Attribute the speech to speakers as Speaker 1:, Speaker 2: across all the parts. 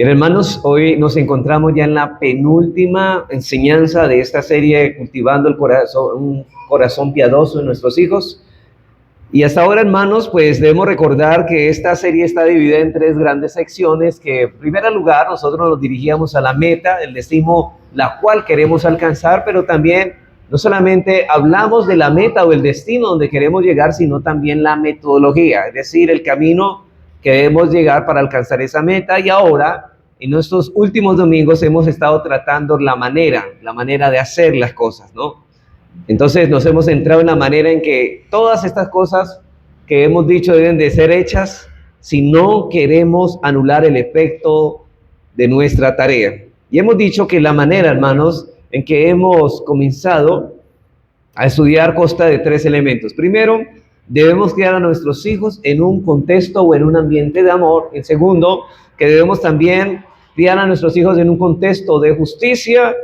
Speaker 1: Bien, hermanos, hoy nos encontramos ya en la penúltima enseñanza de esta serie Cultivando el Corazón, un corazón piadoso en nuestros hijos. Y hasta ahora, hermanos, pues debemos recordar que esta serie está dividida en tres grandes secciones, que en primer lugar nosotros nos dirigíamos a la meta, el destino la cual queremos alcanzar, pero también no solamente hablamos de la meta o el destino donde queremos llegar, sino también la metodología, es decir, el camino que debemos llegar para alcanzar esa meta. Y ahora, en nuestros últimos domingos, hemos estado tratando la manera de hacer las cosas, ¿no? Entonces nos hemos centrado en la manera en que todas estas cosas que hemos dicho deben de ser hechas si no queremos anular el efecto de nuestra tarea. Y hemos dicho que la manera, hermanos, en que hemos comenzado a estudiar consta de tres elementos. Primero, debemos criar a nuestros hijos en un contexto o en un ambiente de amor. En segundo, que debemos también criar a nuestros hijos en un contexto de justicia.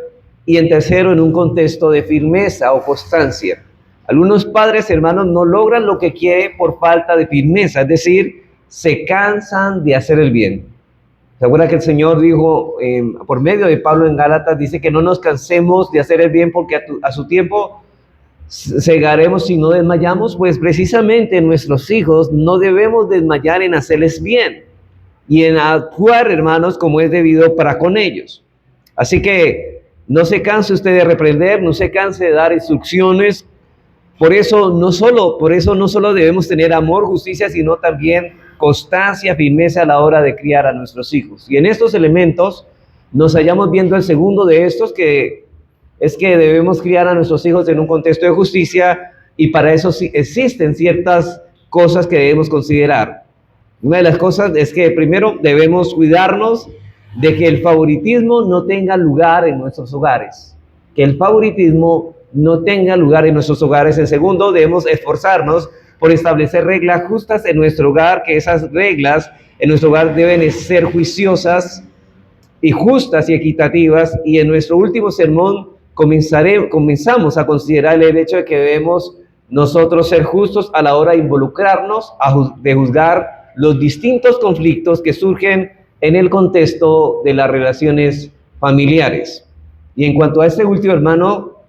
Speaker 1: Y en tercero, en un contexto de firmeza o constancia. Algunos padres, hermanos, no logran lo que quieren por falta de firmeza, es decir, se cansan de hacer el bien. ¿Se acuerda que el Señor dijo, por medio de Pablo en Gálatas, dice que no nos cansemos de hacer el bien porque a su tiempo segaremos si no desmayamos? Pues precisamente nuestros hijos no debemos desmayar en hacerles bien y en actuar, hermanos, como es debido para con ellos. Así que no se canse usted de reprender, no se canse de dar instrucciones. Por eso no solo debemos tener amor, justicia, sino también constancia, firmeza a la hora de criar a nuestros hijos. Y en estos elementos nos hallamos viendo el segundo de estos, que es que debemos criar a nuestros hijos en un contexto de justicia, y para eso sí existen ciertas cosas que debemos considerar. Una de las cosas es que primero debemos cuidarnos de que el favoritismo no tenga lugar en nuestros hogares. Que el favoritismo no tenga lugar en nuestros hogares. En segundo, debemos esforzarnos por establecer reglas justas en nuestro hogar, que esas reglas en nuestro hogar deben ser juiciosas y justas y equitativas. Y en nuestro último sermón comenzamos a considerar el hecho de que debemos nosotros ser justos a la hora de involucrarnos, de juzgar los distintos conflictos que surgen en el contexto de las relaciones familiares. Y en cuanto a este último, hermano,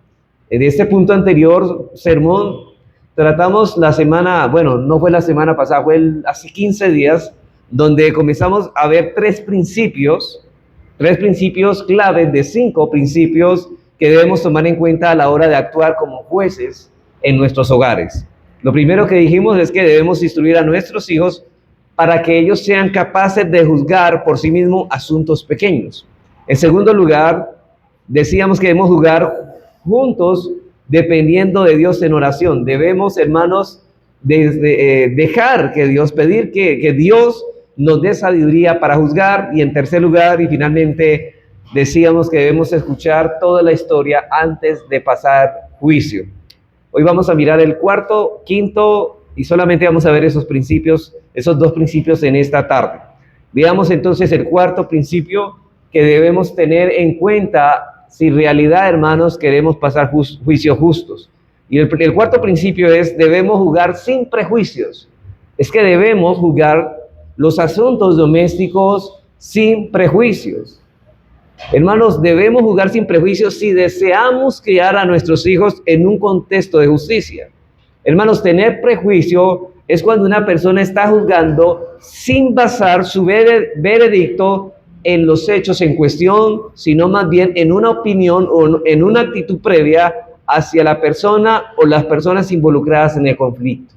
Speaker 1: de este punto anterior sermón, tratamos la semana, bueno, no fue la semana pasada, fue hace 15 días, donde comenzamos a ver tres principios claves de 5 principios que debemos tomar en cuenta a la hora de actuar como jueces en nuestros hogares. Lo primero que dijimos es que debemos instruir a nuestros hijos para que ellos sean capaces de juzgar por sí mismos asuntos pequeños. En segundo lugar, decíamos que debemos jugar juntos dependiendo de Dios en oración. Debemos, hermanos, dejar que Dios, pedir que Dios nos dé sabiduría para juzgar. Y en tercer lugar, y finalmente, decíamos que debemos escuchar toda la historia antes de pasar juicio. Hoy vamos a mirar el cuarto, quinto, y solamente vamos a ver esos dos principios en esta tarde. Veamos entonces el cuarto principio que debemos tener en cuenta si en realidad, hermanos, queremos pasar juicios justos. Y el cuarto principio es: debemos juzgar sin prejuicios. Es que debemos juzgar los asuntos domésticos sin prejuicios. Hermanos, debemos juzgar sin prejuicios si deseamos criar a nuestros hijos en un contexto de justicia. Hermanos, tener prejuicio es cuando una persona está juzgando sin basar su veredicto en los hechos en cuestión, sino más bien en una opinión o en una actitud previa hacia la persona o las personas involucradas en el conflicto.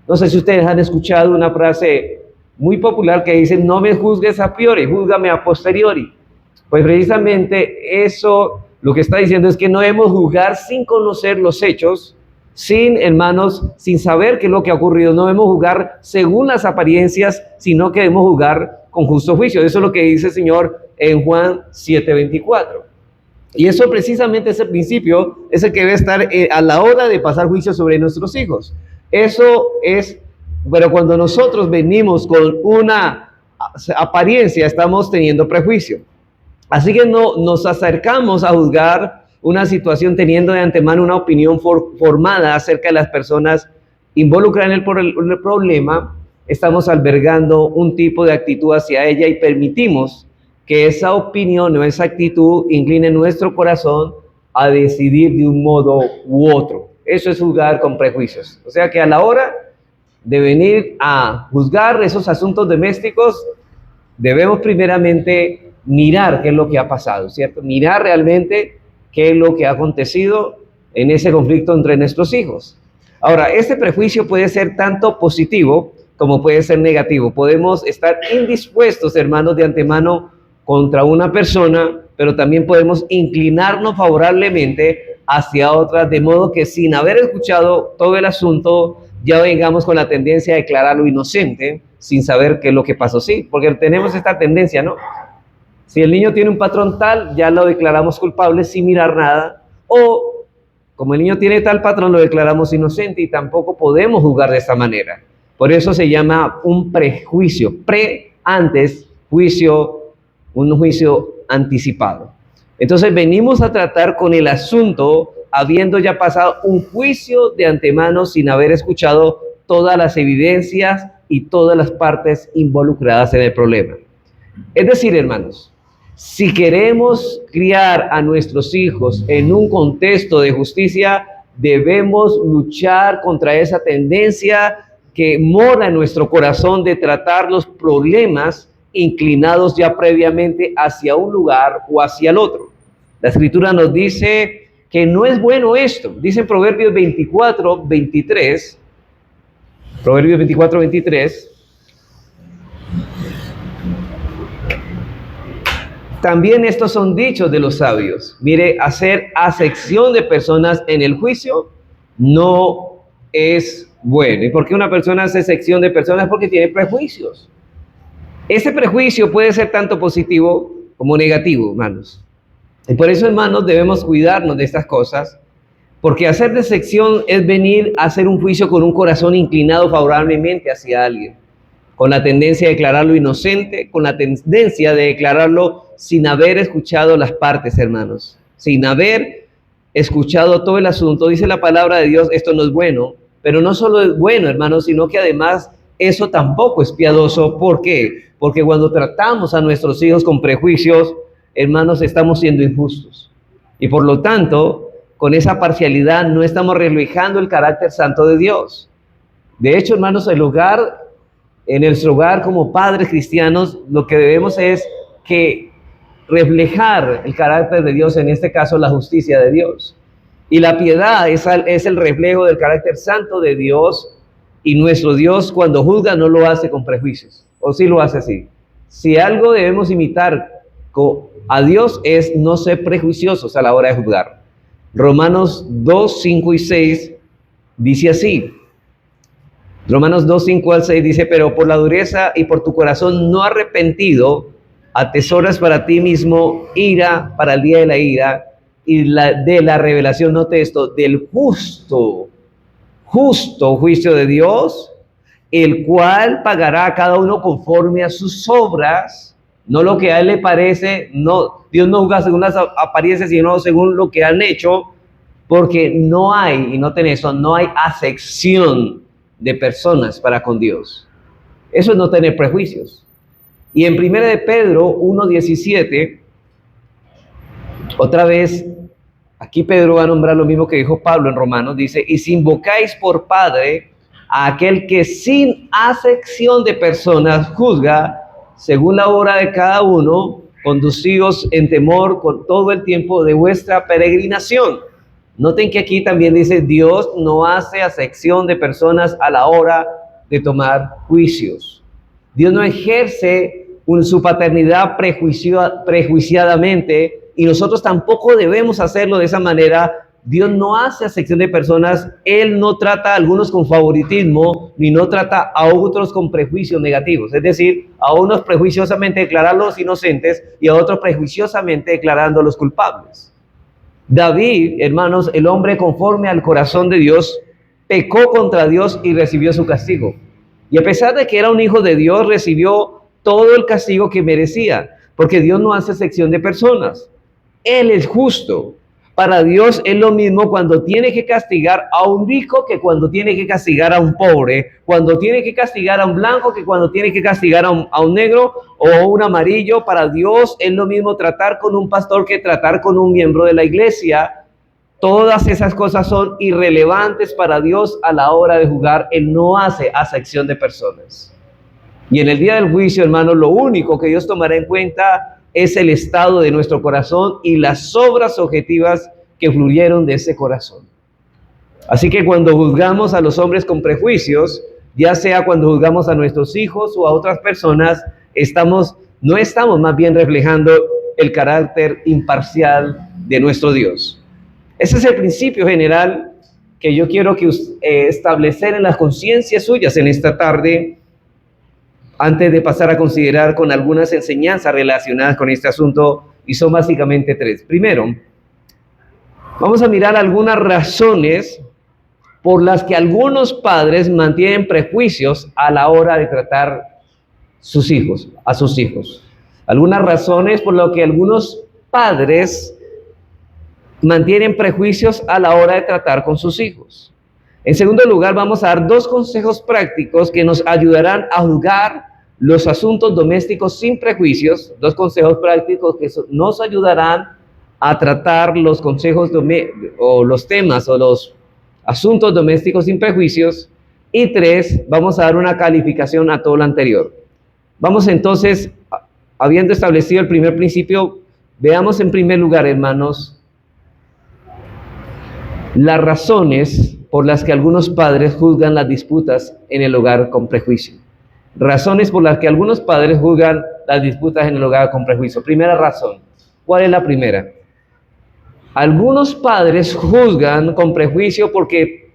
Speaker 1: No sé si ustedes han escuchado una frase muy popular que dice: no me juzgues a priori, júzgame a posteriori. Pues precisamente eso lo que está diciendo es que no debemos juzgar sin conocer los hechos, sin saber qué es lo que ha ocurrido. No debemos juzgar según las apariencias, sino que debemos juzgar con justo juicio. Eso es lo que dice el Señor en Juan 7:24. Y eso precisamente, ese principio es el que debe estar a la hora de pasar juicio sobre nuestros hijos. Eso es, pero cuando nosotros venimos con una apariencia, estamos teniendo prejuicio. Así que no nos acercamos a juzgar una situación teniendo de antemano una opinión formada acerca de las personas involucradas en el problema. Estamos albergando un tipo de actitud hacia ella y permitimos que esa opinión o esa actitud incline nuestro corazón a decidir de un modo u otro. Eso es juzgar con prejuicios. O sea que a la hora de venir a juzgar esos asuntos domésticos, debemos primeramente mirar qué es lo que ha pasado, ¿cierto? Mirar realmente qué es lo que ha acontecido en ese conflicto entre nuestros hijos. Ahora, este prejuicio puede ser tanto positivo como puede ser negativo. Podemos estar indispuestos, hermanos, de antemano contra una persona, pero también podemos inclinarnos favorablemente hacia otra, de modo que sin haber escuchado todo el asunto, ya vengamos con la tendencia a declararlo inocente, sin saber qué es lo que pasó. Sí, porque tenemos esta tendencia, ¿no? Si el niño tiene un patrón tal, ya lo declaramos culpable sin mirar nada, o como el niño tiene tal patrón, lo declaramos inocente, y tampoco podemos juzgar de esta manera. Por eso se llama un prejuicio, antes, juicio, un juicio anticipado. Entonces venimos a tratar con el asunto habiendo ya pasado un juicio de antemano sin haber escuchado todas las evidencias y todas las partes involucradas en el problema. Es decir, hermanos, si queremos criar a nuestros hijos en un contexto de justicia, debemos luchar contra esa tendencia que mora en nuestro corazón de tratar los problemas inclinados ya previamente hacia un lugar o hacia el otro. La Escritura nos dice que no es bueno esto. Dice en Proverbios 24:23, Proverbios 24:23, también estos son dichos de los sabios. Mire, hacer acepción de personas en el juicio no es bueno. ¿Y por qué una persona hace acepción de personas? Porque tiene prejuicios. Ese prejuicio puede ser tanto positivo como negativo, hermanos. Y por eso, hermanos, debemos cuidarnos de estas cosas, porque hacer decepción es venir a hacer un juicio con un corazón inclinado favorablemente hacia alguien, con la tendencia de declararlo inocente, con la tendencia de declararlo sin haber escuchado las partes, hermanos, sin haber escuchado todo el asunto. Dice la palabra de Dios, esto no es bueno, pero no solo es bueno, hermanos, sino que además eso tampoco es piadoso. ¿Por qué? Porque cuando tratamos a nuestros hijos con prejuicios, hermanos, estamos siendo injustos. Y por lo tanto, con esa parcialidad no estamos reflejando el carácter santo de Dios. De hecho, hermanos, en nuestro hogar como padres cristianos, lo que debemos es que reflejar el carácter de Dios, en este caso la justicia de Dios. Y la piedad es el reflejo del carácter santo de Dios, y nuestro Dios cuando juzga no lo hace con prejuicios, o sí lo hace así. Si algo debemos imitar a Dios es no ser prejuiciosos a la hora de juzgar. Romanos 2, 5 y 6 dice así. Romanos 2, 5 al 6 dice, pero por la dureza y por tu corazón no arrepentido, atesoras para ti mismo ira para el día de la ira y de la revelación, note esto, del justo juicio de Dios, el cual pagará a cada uno conforme a sus obras, no lo que a él le parece. No, Dios no juzga según las apariencias, sino según lo que han hecho, porque no hay, y noten eso, no hay acepción de personas para con Dios. Eso es no tener prejuicios. Y en 1 de Pedro 1:17, otra vez, aquí Pedro va a nombrar lo mismo que dijo Pablo en Romanos, dice, y si invocáis por Padre a aquel que sin acepción de personas juzga, según la obra de cada uno, conducíos en temor con todo el tiempo de vuestra peregrinación. Noten que aquí también dice, Dios no hace acepción de personas a la hora de tomar juicios. Dios no ejerce su paternidad prejuiciadamente, y nosotros tampoco debemos hacerlo de esa manera. Dios no hace acepción de personas. Él no trata a algunos con favoritismo, ni no trata a otros con prejuicios negativos. Es decir, a unos prejuiciosamente declararlos inocentes y a otros prejuiciosamente declarándolos culpables. David, hermanos, el hombre conforme al corazón de Dios, pecó contra Dios y recibió su castigo. Y a pesar de que era un hijo de Dios, recibió todo el castigo que merecía, porque Dios no hace acepción de personas. Él es justo. para Dios es lo mismo cuando tiene que castigar a un rico que cuando tiene que castigar a un pobre, cuando tiene que castigar a un blanco que cuando tiene que castigar a un negro o un amarillo. Para Dios es lo mismo tratar con un pastor que tratar con un miembro de la iglesia. Todas esas cosas son irrelevantes para Dios a la hora de juzgar. Él no hace acepción de personas. Y en el día del juicio, hermanos, lo único que Dios tomará en cuenta es el estado de nuestro corazón y las obras objetivas que fluyeron de ese corazón. Así que cuando juzgamos a los hombres con prejuicios, ya sea cuando juzgamos a nuestros hijos o a otras personas, no estamos más bien reflejando el carácter imparcial de nuestro Dios. Ese es el principio general que yo quiero que establecer en las conciencias suyas en esta tarde, antes de pasar a considerar con algunas enseñanzas relacionadas con este asunto, y son básicamente tres. Primero, vamos a mirar algunas razones por las que algunos padres mantienen prejuicios a la hora de tratar a sus hijos. Algunas razones por las que algunos padres mantienen prejuicios a la hora de tratar con sus hijos. En segundo lugar, vamos a dar dos consejos prácticos que nos ayudarán a juzgar los asuntos domésticos sin prejuicios. Dos consejos prácticos que nos ayudarán a tratar los los temas o los asuntos domésticos sin prejuicios. Y tres, vamos a dar una calificación a todo lo anterior. Vamos entonces, habiendo establecido el primer principio, veamos en primer lugar, hermanos, las razones por las que algunos padres juzgan las disputas en el hogar con prejuicio. Razones por las que algunos padres juzgan las disputas en el hogar con prejuicio. Primera razón. ¿Cuál es la primera? Algunos padres juzgan con prejuicio porque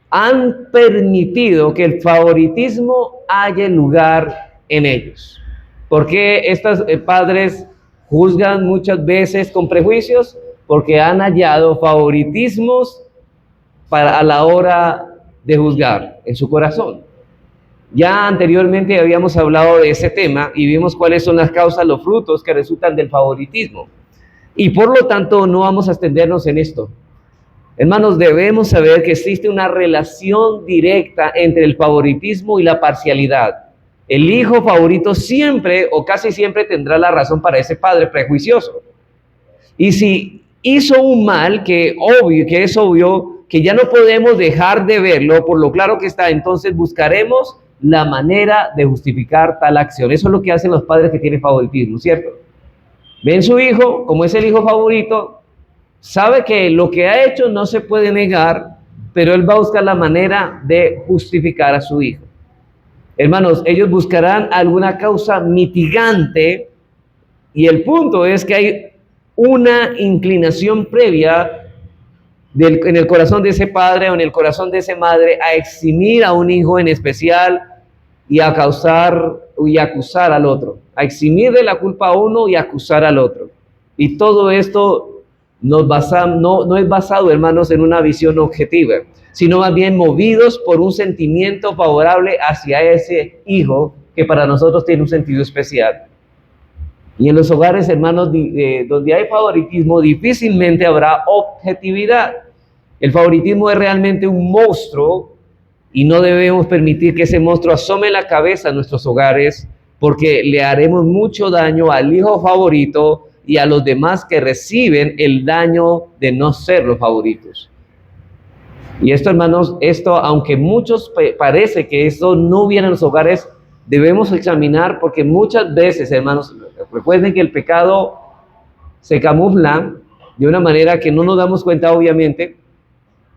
Speaker 1: han permitido que el favoritismo haya lugar en ellos. ¿Por qué estos padres juzgan muchas veces con prejuicios? Porque han hallado favoritismos a la hora de juzgar en su corazón. Ya anteriormente habíamos hablado de ese tema y vimos cuáles son las causas, los frutos que resultan del favoritismo. Y por lo tanto no vamos a extendernos en esto. Hermanos, debemos saber que existe una relación directa entre el favoritismo y la parcialidad. El hijo favorito siempre o casi siempre tendrá la razón para ese padre prejuicioso. Y si hizo un mal que es obvio, que ya no podemos dejar de verlo por lo claro que está, entonces buscaremos la manera de justificar tal acción. Eso es lo que hacen los padres que tienen favoritismo, ¿cierto? Ven su hijo, como es el hijo favorito, sabe que lo que ha hecho no se puede negar, pero él va a buscar la manera de justificar a su hijo. Hermanos, ellos buscarán alguna causa mitigante y el punto es que hay una inclinación previa en el corazón de ese padre o en el corazón de esa madre a eximir a un hijo en especial y a causar y acusar al otro, a eximir de la culpa a uno y acusar al otro. Y todo esto no es basado, hermanos, en una visión objetiva, sino más bien movidos por un sentimiento favorable hacia ese hijo que para nosotros tiene un sentido especial. Y en los hogares, hermanos, donde hay favoritismo, difícilmente habrá objetividad. El favoritismo es realmente un monstruo y no debemos permitir que ese monstruo asome la cabeza a nuestros hogares, porque le haremos mucho daño al hijo favorito y a los demás que reciben el daño de no ser los favoritos. Y esto, hermanos, aunque muchos parece que esto no hubiera en los hogares, debemos examinar, porque muchas veces, hermanos, recuerden que el pecado se camufla de una manera que no nos damos cuenta, obviamente,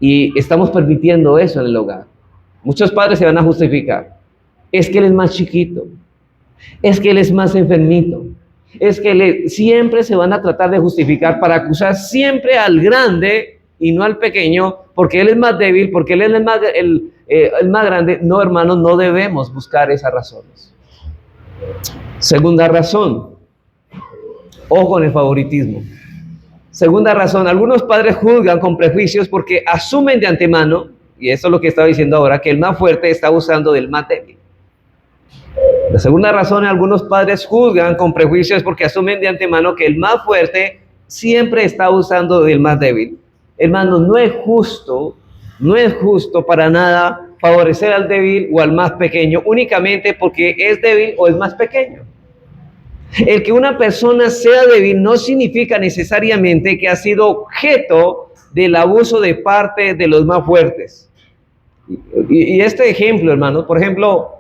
Speaker 1: y estamos permitiendo eso en el hogar. Muchos padres se van a justificar. Es que él es más chiquito, es que él es más enfermito, es que siempre se van a tratar de justificar para acusar siempre al grande y no al pequeño, porque él es más débil, porque él es el más grande. No, hermanos, no debemos buscar esas razones. Segunda razón, ojo con el favoritismo. Segunda razón, algunos padres juzgan con prejuicios porque asumen de antemano, y eso es lo que estaba diciendo ahora, que el más fuerte está abusando del más débil. La segunda razón, algunos padres juzgan con prejuicios porque asumen de antemano que el más fuerte siempre está abusando del más débil. Hermanos, no es justo para nada favorecer al débil o al más pequeño únicamente porque es débil o es más pequeño. El que una persona sea débil no significa necesariamente que ha sido objeto del abuso de parte de los más fuertes. Y este ejemplo, hermanos, por ejemplo,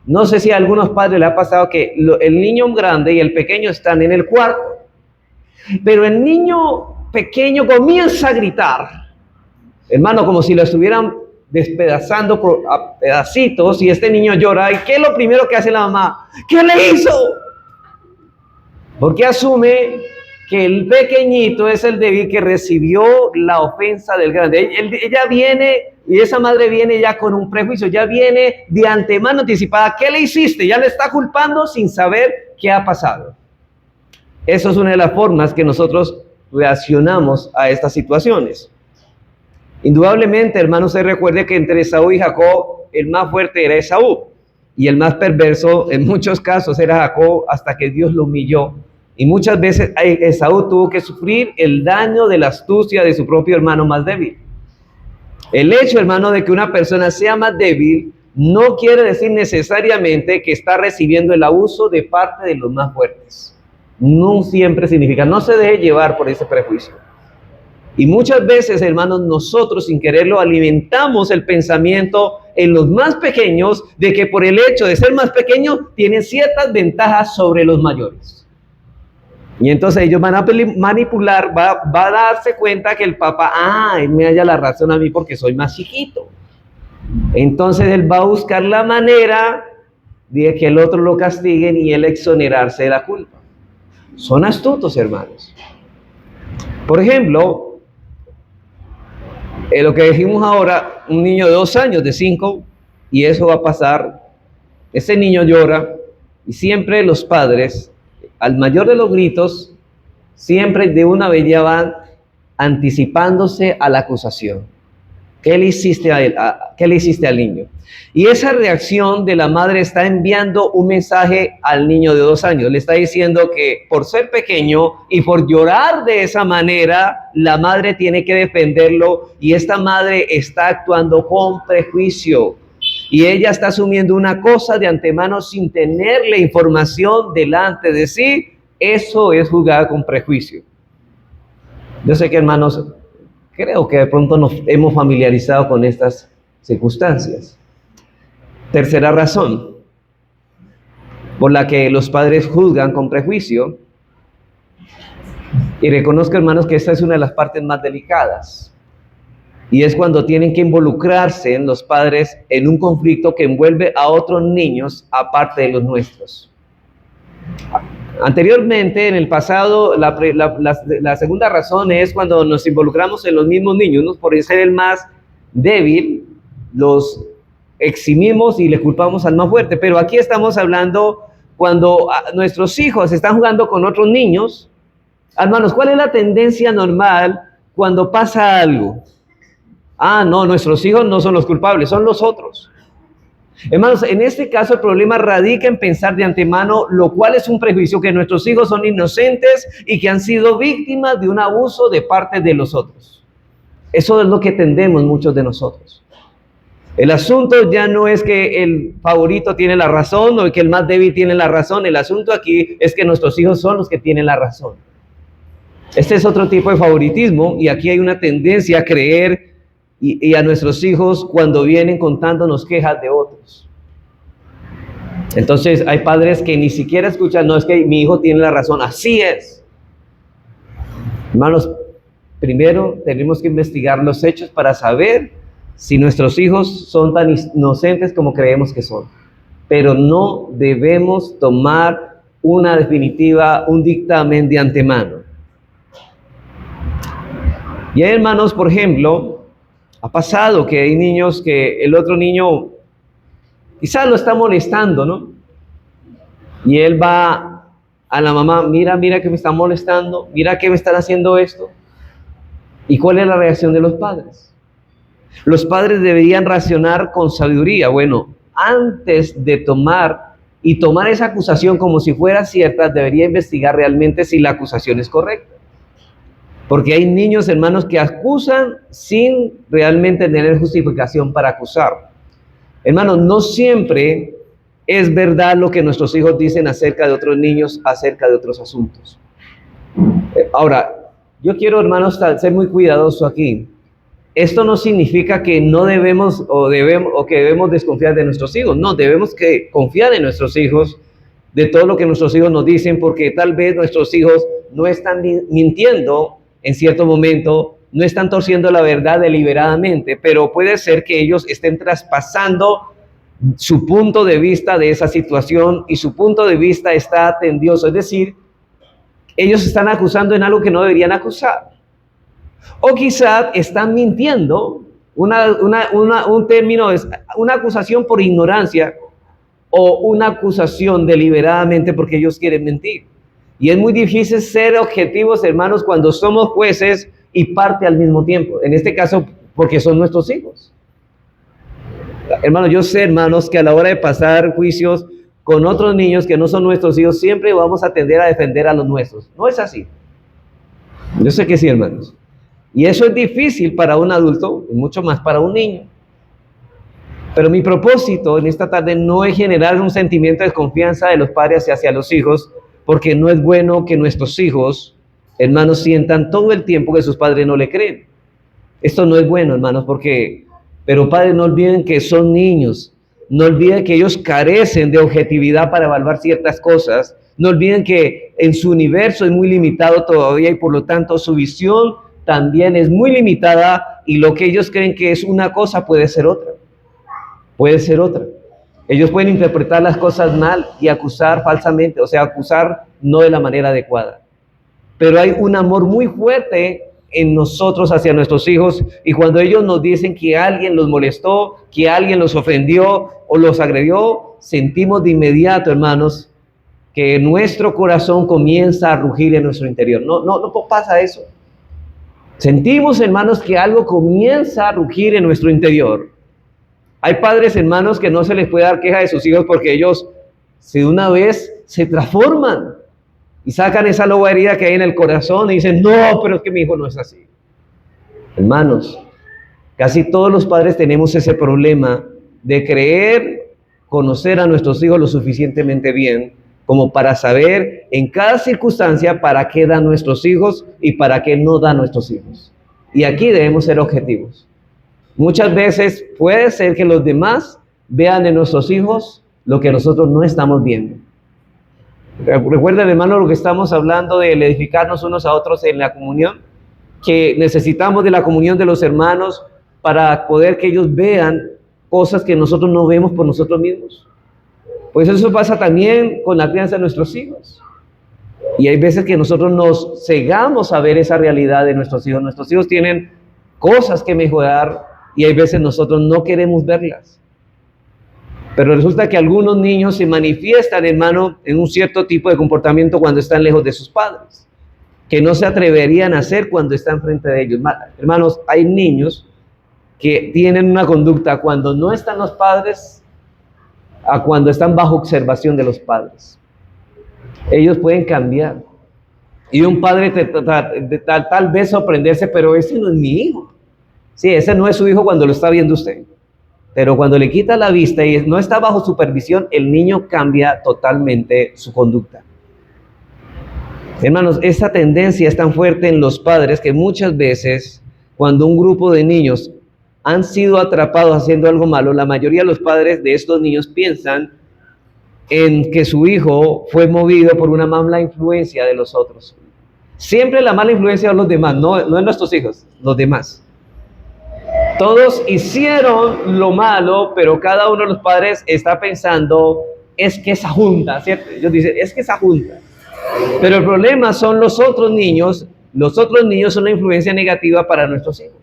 Speaker 1: no sé si a algunos padres les ha pasado que el niño grande y el pequeño están en el cuarto, pero el niño pequeño comienza a gritar, hermano, como si lo estuvieran despedazando a pedacitos, y este niño llora. ¿Y qué es lo primero que hace la mamá? ¿Qué le hizo? Porque asume que el pequeñito es el débil que recibió la ofensa del grande. Ella viene, y esa madre viene ya con un prejuicio, ya viene de antemano anticipada. ¿Qué le hiciste? Ya le está culpando sin saber qué ha pasado. Eso es una de las formas que nosotros reaccionamos a estas situaciones. Indudablemente, hermano, se recuerde que entre Esaú y Jacob, el más fuerte era Esaú, y el más perverso en muchos casos era Jacob, hasta que Dios lo humilló. Y muchas veces Esaú tuvo que sufrir el daño de la astucia de su propio hermano más débil. El hecho, hermano, de que una persona sea más débil no quiere decir necesariamente que está recibiendo el abuso de parte de los más fuertes. No siempre significa, no se deje llevar por ese prejuicio. Y muchas veces, hermanos, nosotros sin quererlo alimentamos el pensamiento en los más pequeños de que por el hecho de ser más pequeños tienen ciertas ventajas sobre los mayores. Y entonces ellos van a manipular, va a darse cuenta que el papá, él me halla la razón a mí porque soy más chiquito. Entonces él va a buscar la manera de que el otro lo castiguen y él exonerarse de la culpa. Son astutos, hermanos. Por ejemplo, lo que dijimos ahora, un niño de 2 años, de 5, y eso va a pasar. Ese niño llora y siempre los padres, al mayor de los gritos, siempre de una vez ya van anticipándose a la acusación. ¿Qué le hiciste a él? ¿Qué le hiciste al niño? Y esa reacción de la madre está enviando un mensaje al niño de 2 años. Le está diciendo que por ser pequeño y por llorar de esa manera, la madre tiene que defenderlo, y esta madre está actuando con prejuicio. Y ella está asumiendo una cosa de antemano sin tener la información delante de sí. Eso es jugar con prejuicio. Yo sé que, hermanos, creo que de pronto nos hemos familiarizado con estas circunstancias. Tercera razón por la que los padres juzgan con prejuicio. Y reconozco, hermanos, que esta es una de las partes más delicadas. Y es cuando tienen que involucrarse en los padres en un conflicto que envuelve a otros niños aparte de los nuestros. Anteriormente, en el pasado, la segunda razón es cuando nos involucramos en los mismos niños, ¿no? Por ser el más débil, los eximimos y le culpamos al más fuerte. Pero aquí estamos hablando cuando nuestros hijos están jugando con otros niños. Hermanos, ¿cuál es la tendencia normal cuando pasa algo? No, nuestros hijos no son los culpables, son los otros. Hermanos, en este caso el problema radica en pensar de antemano, lo cual es un prejuicio, que nuestros hijos son inocentes y que han sido víctimas de un abuso de parte de los otros. Eso es lo que tendemos muchos de nosotros. El asunto ya no es que el favorito tiene la razón o que el más débil tiene la razón. El asunto aquí es que nuestros hijos son los que tienen la razón. Este es otro tipo de favoritismo, y aquí hay una tendencia a creer y a nuestros hijos cuando vienen contándonos quejas de otros. Entonces hay padres que ni siquiera escuchan, no, es que mi hijo tiene la razón, así es. Hermanos, primero tenemos que investigar los hechos para saber si nuestros hijos son tan inocentes como creemos que son. Pero no debemos tomar una definitiva, un dictamen de antemano. Y hay, hermanos, por ejemplo, ha pasado que hay niños que el otro niño quizás lo está molestando, ¿no? Y él va a la mamá, mira que me está molestando, mira que me están haciendo esto. ¿Y cuál es la reacción de los padres? Los padres deberían reaccionar con sabiduría. Bueno, antes de tomar esa acusación como si fuera cierta, debería investigar realmente si la acusación es correcta. Porque hay niños, hermanos, que acusan sin realmente tener justificación para acusar. Hermanos, no siempre es verdad lo que nuestros hijos dicen acerca de otros niños, acerca de otros asuntos. Ahora, yo quiero, hermanos, ser muy cuidadoso aquí. Esto no significa que no debemos o que debemos desconfiar de nuestros hijos. No, debemos que confiar en nuestros hijos, de todo lo que nuestros hijos nos dicen, porque tal vez nuestros hijos no están mintiendo en cierto momento, no están torciendo la verdad deliberadamente, pero puede ser que ellos estén traspasando su punto de vista de esa situación y su punto de vista está tendioso, es decir, ellos están acusando en algo que no deberían acusar. O quizás están mintiendo, un término es una acusación por ignorancia o una acusación deliberadamente porque ellos quieren mentir. Y es muy difícil ser objetivos, hermanos, cuando somos jueces y parte al mismo tiempo. En este caso, porque son nuestros hijos. Hermanos, yo sé, hermanos, que a la hora de pasar juicios con otros niños que no son nuestros hijos, siempre vamos a tender a defender a los nuestros. No es así. Yo sé que sí, hermanos. Y eso es difícil para un adulto y mucho más para un niño. Pero mi propósito en esta tarde no es generar un sentimiento de desconfianza de los padres hacia los hijos, porque no es bueno que nuestros hijos, hermanos, sientan todo el tiempo que sus padres no le creen. Esto no es bueno, hermanos, pero padres, no olviden que son niños. No olviden que ellos carecen de objetividad para evaluar ciertas cosas. No olviden que en su universo es muy limitado todavía y por lo tanto su visión también es muy limitada y lo que ellos creen que es una cosa puede ser otra. Puede ser otra. Ellos pueden interpretar las cosas mal y acusar falsamente, o sea, acusar no de la manera adecuada. Pero hay un amor muy fuerte en nosotros hacia nuestros hijos y cuando ellos nos dicen que alguien los molestó, que alguien los ofendió o los agredió, sentimos de inmediato, hermanos, que nuestro corazón comienza a rugir en nuestro interior. No pasa eso. Sentimos, hermanos, que algo comienza a rugir en nuestro interior. Hay padres, hermanos, que no se les puede dar queja de sus hijos porque ellos, si de una vez se transforman y sacan esa loba herida que hay en el corazón y dicen, no, pero es que mi hijo no es así. Hermanos, casi todos los padres tenemos ese problema de creer, conocer a nuestros hijos lo suficientemente bien como para saber en cada circunstancia para qué dan nuestros hijos y para qué no dan nuestros hijos. Y aquí debemos ser objetivos. Muchas veces puede ser que los demás vean en nuestros hijos lo que nosotros no estamos viendo. Recuerden, hermano, lo que estamos hablando de edificarnos unos a otros en la comunión, que necesitamos de la comunión de los hermanos para poder que ellos vean cosas que nosotros no vemos por nosotros mismos. Pues eso pasa también con la crianza de nuestros hijos. Y hay veces que nosotros nos cegamos a ver esa realidad de nuestros hijos. Nuestros hijos tienen cosas que mejorar y hay veces nosotros no queremos verlas. Pero resulta que algunos niños se manifiestan, hermano, en un cierto tipo de comportamiento cuando están lejos de sus padres, que no se atreverían a hacer cuando están frente de ellos. Hermanos, hay niños que tienen una conducta cuando no están los padres a cuando están bajo observación de los padres. Ellos pueden cambiar. Y un padre tal vez sorprenderse, pero ese no es mi hijo. Sí, ese no es su hijo cuando lo está viendo usted. Pero cuando le quita la vista y no está bajo supervisión, el niño cambia totalmente su conducta. Hermanos, esa tendencia es tan fuerte en los padres que muchas veces cuando un grupo de niños han sido atrapados haciendo algo malo, la mayoría de los padres de estos niños piensan en que su hijo fue movido por una mala influencia de los otros. Siempre la mala influencia de los demás, no en nuestros hijos, los demás. Todos hicieron lo malo, pero cada uno de los padres está pensando, es que esa junta, ¿cierto? Ellos dicen, es que esa junta. Pero el problema son los otros niños son la influencia negativa para nuestros hijos.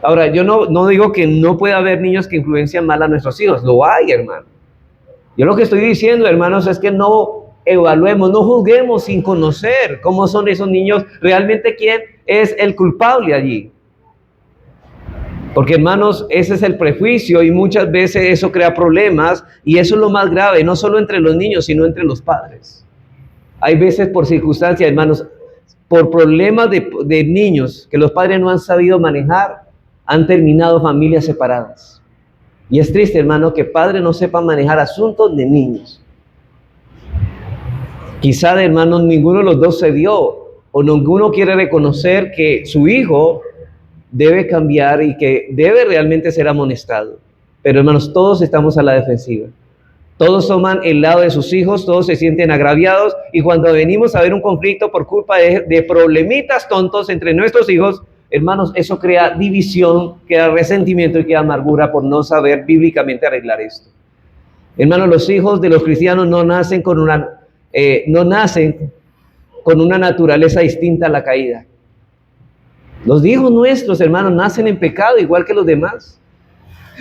Speaker 1: Ahora, yo no digo que no pueda haber niños que influencian mal a nuestros hijos, lo hay, hermano. Yo lo que estoy diciendo, hermanos, es que no evaluemos, no juzguemos sin conocer cómo son esos niños, realmente quién es el culpable allí. Porque, hermanos, ese es el prejuicio y muchas veces eso crea problemas y eso es lo más grave, no solo entre los niños, sino entre los padres. Hay veces por circunstancias, hermanos, por problemas de niños que los padres no han sabido manejar, han terminado familias separadas. Y es triste, hermano, que padres no sepan manejar asuntos de niños. Quizá, hermanos, ninguno de los dos se dio, o ninguno quiere reconocer que su hijo debe cambiar y que debe realmente ser amonestado. Pero, hermanos, todos estamos a la defensiva. Todos toman el lado de sus hijos, todos se sienten agraviados, y cuando venimos a ver un conflicto por culpa de problemitas tontos entre nuestros hijos, hermanos, eso crea división, crea resentimiento y crea amargura por no saber bíblicamente arreglar esto. Hermanos, los hijos de los cristianos no nacen con una naturaleza distinta a la caída. Los hijos nuestros, hermanos, nacen en pecado igual que los demás.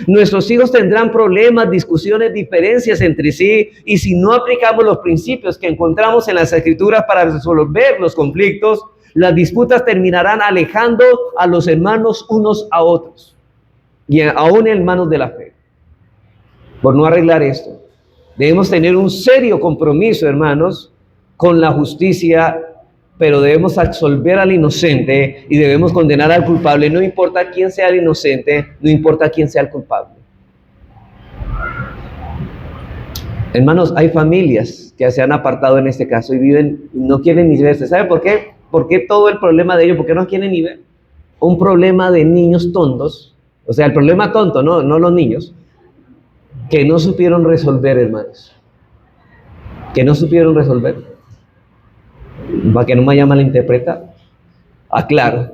Speaker 1: Nuestros hijos tendrán problemas, discusiones, diferencias entre sí, y si no aplicamos los principios que encontramos en las Escrituras para resolver los conflictos, las disputas terminarán alejando a los hermanos unos a otros, y aún hermanos de la fe. Por no arreglar esto, debemos tener un serio compromiso, hermanos, con la justicia, pero debemos absolver al inocente y debemos condenar al culpable, no importa quién sea el inocente, no importa quién sea el culpable. Hermanos, hay familias que se han apartado en este caso y viven, no quieren ni verse. ¿Sabe por qué? ¿Por qué todo el problema de ellos? ¿Por qué no quieren ni ver? Un problema de niños tontos, o sea, el problema tonto, no los niños, que no supieron resolver, hermanos. Que no supieron resolver. Para que no me haya malinterpretado. Aclaro.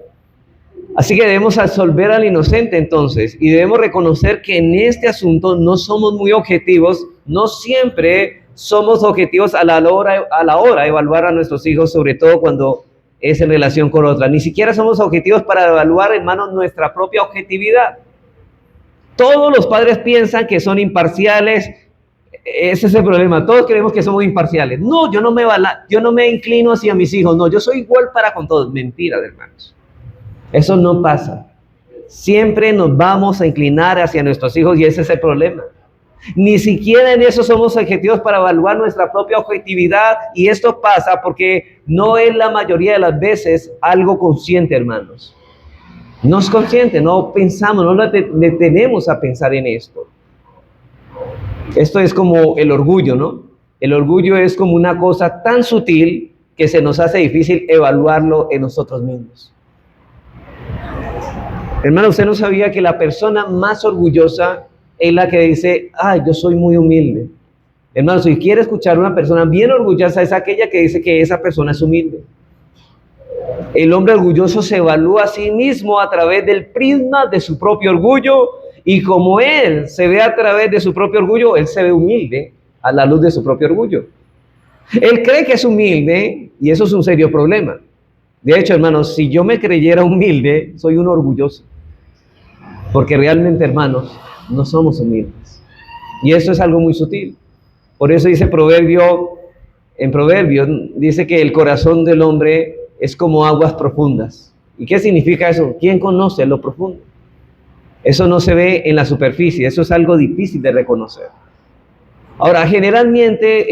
Speaker 1: Así que debemos absolver al inocente entonces, y debemos reconocer que en este asunto no somos muy objetivos, no siempre somos objetivos a la hora de evaluar a nuestros hijos, sobre todo cuando es en relación con otra. Ni siquiera somos objetivos para evaluar, hermanos, nuestra propia objetividad. Todos los padres piensan que son imparciales. Ese es el problema. Todos creemos que somos imparciales. No, yo no me inclino hacia mis hijos. No, yo soy igual para con todos. Mentira, hermanos. Eso no pasa. Siempre nos vamos a inclinar hacia nuestros hijos y ese es el problema. Ni siquiera en eso somos objetivos para evaluar nuestra propia objetividad, y esto pasa porque no es la mayoría de las veces algo consciente, hermanos. No es consciente, no pensamos, no nos detenemos a pensar en esto. Esto es como el orgullo, ¿no? El orgullo es como una cosa tan sutil que se nos hace difícil evaluarlo en nosotros mismos. Hermano, ¿usted no sabía que la persona más orgullosa es la que dice, ay, yo soy muy humilde? Hermano, si quiere escuchar una persona bien orgullosa, es aquella que dice que esa persona es humilde. El hombre orgulloso se evalúa a sí mismo a través del prisma de su propio orgullo, y como él se ve a través de su propio orgullo, él se ve humilde a la luz de su propio orgullo. Él cree que es humilde, y eso es un serio problema. De hecho, hermanos, si yo me creyera humilde, soy un orgulloso. Porque realmente, hermanos, no somos humildes. Y eso es algo muy sutil. Por eso dice en Proverbios, dice que el corazón del hombre es como aguas profundas. ¿Y qué significa eso? ¿Quién conoce lo profundo? Eso no se ve en la superficie, eso es algo difícil de reconocer. Ahora, generalmente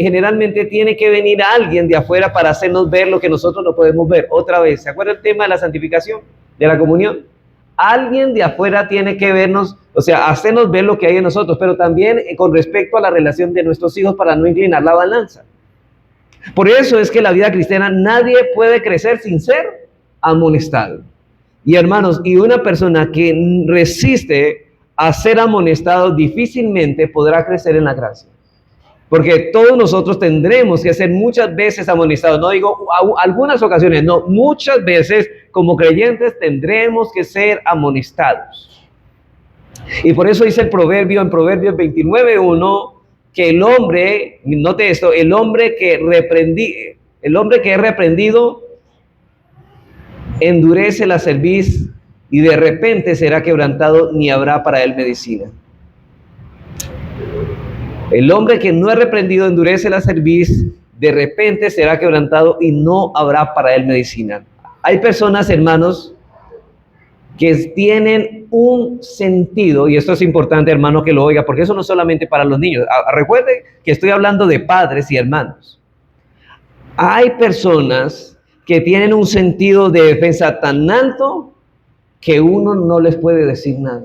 Speaker 1: tiene que venir alguien de afuera para hacernos ver lo que nosotros no podemos ver. Otra vez, ¿se acuerda el tema de la santificación, de la comunión? Alguien de afuera tiene que vernos, o sea, hacernos ver lo que hay en nosotros, pero también con respecto a la relación de nuestros hijos para no inclinar la balanza. Por eso es que en la vida cristiana nadie puede crecer sin ser amonestado. Y hermanos, y una persona que resiste a ser amonestado difícilmente podrá crecer en la gracia. Porque todos nosotros tendremos que ser muchas veces amonestados. No digo algunas ocasiones, no, muchas veces como creyentes tendremos que ser amonestados. Y por eso dice el proverbio en Proverbios 29:1 que el hombre, note esto, el hombre que es reprendido endurece la cerviz y de repente será quebrantado, ni habrá para él medicina. El hombre que no es reprendido endurece la cerviz, de repente será quebrantado y no habrá para él medicina. Hay personas, hermanos, que tienen un sentido, y esto es importante, hermano, que lo oiga, porque eso no es solamente para los niños. Recuerde que estoy hablando de padres y hermanos. Hay personas que tienen un sentido de defensa tan alto que uno no les puede decir nada.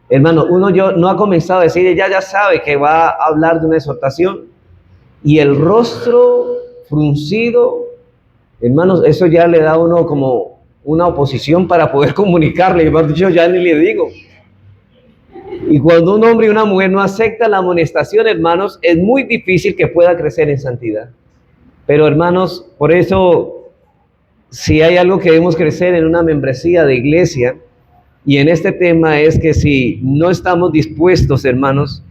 Speaker 1: Hermano, uno no ha comenzado a decir, ella ya sabe que va a hablar de una exhortación y el rostro fruncido, hermanos, eso ya le da a uno como una oposición para poder comunicarle. Yo ya ni le digo. Y cuando un hombre y una mujer no aceptan la amonestación, hermanos, es muy difícil que pueda crecer en santidad. Pero, hermanos, por eso, si hay algo que debemos crecer en una membresía de iglesia, y en este tema es que si no estamos dispuestos, hermanos,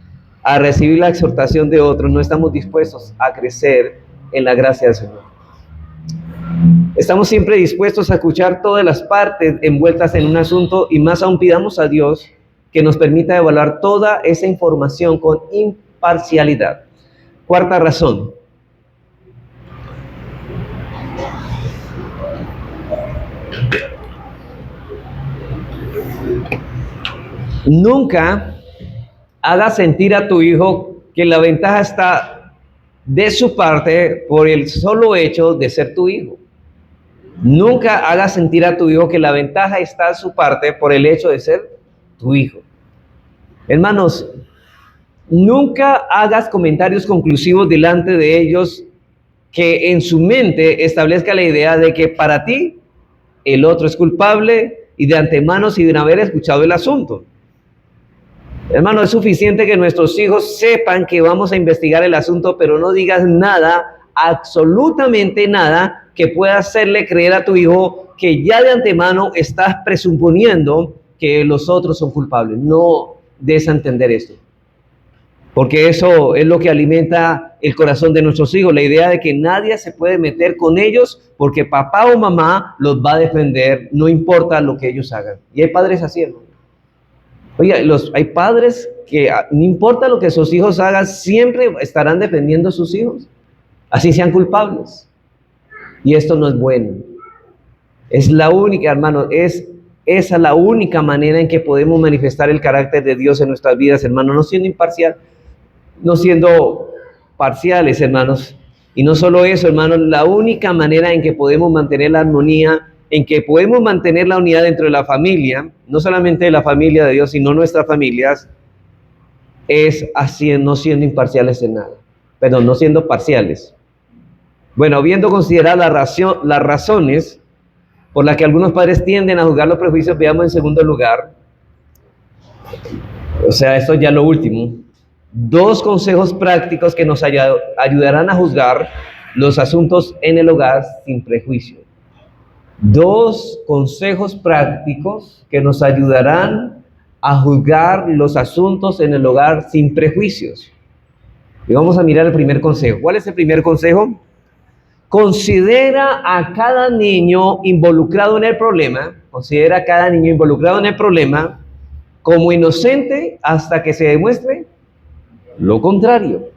Speaker 1: a recibir la exhortación de otros, no estamos dispuestos a crecer en la gracia del Señor. Estamos siempre dispuestos a escuchar todas las partes envueltas en un asunto y más aún pidamos a Dios que nos permita evaluar toda esa información con imparcialidad. Cuarta razón. Nunca hagas sentir a tu hijo que la ventaja está de su parte por el solo hecho de ser tu hijo. Nunca hagas sentir a tu hijo que la ventaja está de su parte por el hecho de ser tu hijo. Hermanos, nunca hagas comentarios conclusivos delante de ellos que en su mente establezca la idea de que para ti el otro es culpable y de antemano sin haber escuchado el asunto. Hermano, es suficiente que nuestros hijos sepan que vamos a investigar el asunto, pero no digas nada, absolutamente nada, que pueda hacerle creer a tu hijo que ya de antemano estás presuponiendo que los otros son culpables. No des a entender esto, porque eso es lo que alimenta el corazón de nuestros hijos, la idea de que nadie se puede meter con ellos porque papá o mamá los va a defender, no importa lo que ellos hagan. Y hay padres así, hermano. Oiga, hay padres que no importa lo que sus hijos hagan, siempre estarán defendiendo a sus hijos, así sean culpables. Y esto no es bueno. Es la única, hermano, es esa la única manera en que podemos manifestar el carácter de Dios en nuestras vidas, hermano, no siendo imparcial, no siendo parciales, hermanos. Y no solo eso, hermanos, la única manera en que podemos mantener la armonía, en que podemos mantener la unidad dentro de la familia, no solamente de la familia de Dios, sino nuestras familias, es así, no siendo imparciales en nada. Perdón, no siendo parciales. Bueno, habiendo considerado las razones por las que algunos padres tienden a juzgar los prejuicios, veamos en segundo lugar, o sea, esto ya lo último, 2 consejos prácticos que nos ayudarán a juzgar los asuntos en el hogar sin prejuicio. 2 consejos prácticos que nos ayudarán a juzgar los asuntos en el hogar sin prejuicios. Y vamos a mirar el primer consejo. ¿Cuál es el primer consejo? Considera a cada niño involucrado en el problema, como inocente hasta que se demuestre lo contrario.